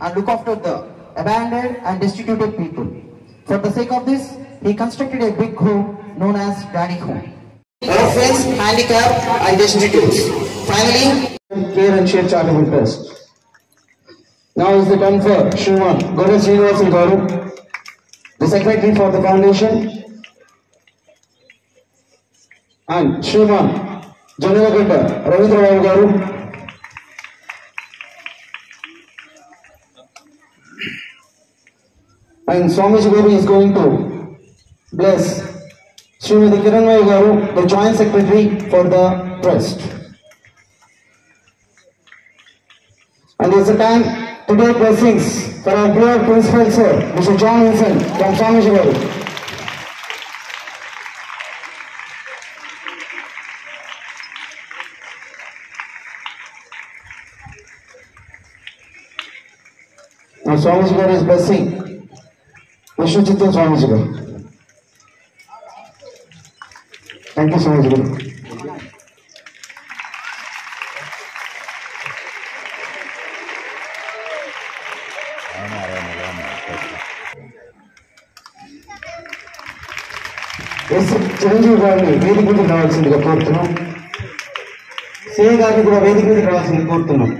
and look after the abandoned and destitute people. For the sake of this, he constructed a big home known as Daddy Home. Orphans, handicapped and destitute. Finally, care and share charitable trust. Now is the time for Shriman Goda Srinivasan Garu, the secretary for the foundation, and Shriman Janagagada Ravindra Babu Garu. And Swamiji Garu is going to bless Srimati Kiranmaya Garu, the joint secretary for the trust. And it's a time to take blessings for our dear principal sir, Mr. John Wilson from Swamiji Garu. Now Swamiji Garu is blessing Vishnu Chitta Swamiji Garu. Thank you so much, Guru. Chiranjeevi గారిని వేదిక మీదకి రావాల్సిందిగా కోరుతున్నాం. CI గారిని కూడా వేదిక మీదకి రావాల్సింది కోరుతున్నాం.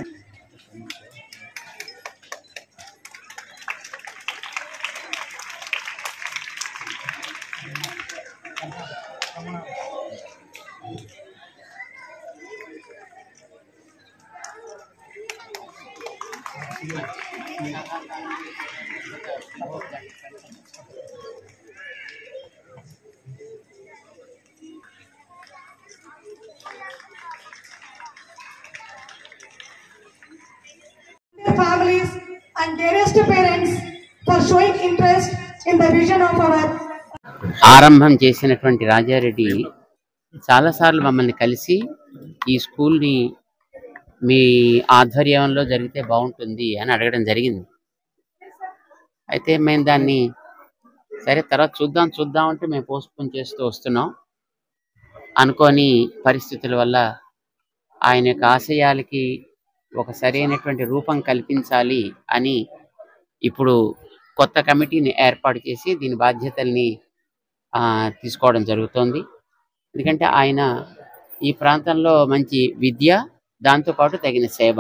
Families and dearest parents for showing interest in the vision of our ఆరంభం చేసినటువంటి రాజారెడ్డి చాలాసార్లు మమ్మల్ని కలిసి ఈ స్కూల్ని మీ ఆధ్వర్యంలో జరిగితే బాగుంటుంది అని అడగడం జరిగింది. అయితే మేము దాన్ని సరే తర్వాత చూద్దాం అంటే మేము పోస్ట్పోన్ చేస్తూ వస్తున్నాం. అనుకోని పరిస్థితుల వల్ల ఆయన యొక్క ఆశయాలకి ఒక సరైనటువంటి రూపం కల్పించాలి అని ఇప్పుడు కొత్త కమిటీని ఏర్పాటు చేసి దీని బాధ్యతల్ని తీసుకోవడం జరుగుతోంది. ఎందుకంటే ఆయన ఈ ప్రాంతంలో మంచి విద్య, దాంతోపాటు తగిన సేవ,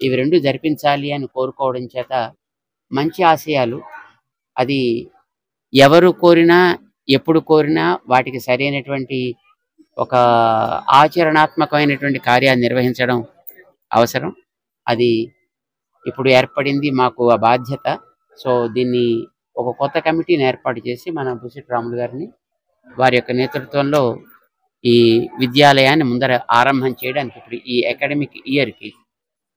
ఇవి రెండు జరిపించాలి అని కోరుకోవడం చేత మంచి ఆశయాలు, అది ఎవరు కోరినా ఎప్పుడు కోరినా వాటికి సరైనటువంటి ఒక ఆచరణాత్మకమైనటువంటి కార్యాన్ని నిర్వహించడం అవసరం. అది ఇప్పుడు ఏర్పడింది మాకు ఆ బాధ్యత. సో దీన్ని ఒక కొత్త కమిటీని ఏర్పాటు చేసి మన బుసిటి రాములు గారిని వారి యొక్క నేతృత్వంలో ఈ విద్యాలయాన్ని ముందర ఆరంభం చేయడానికి ఇప్పుడు ఈ అకాడమిక్ ఇయర్కి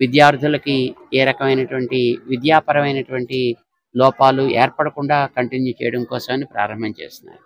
విద్యార్థులకి ఏ రకమైనటువంటి విద్యాపరమైనటువంటి లోపాలు ఏర్పడకుండా కంటిన్యూ చేయడం కోసమని ప్రారంభం చేస్తున్నారు.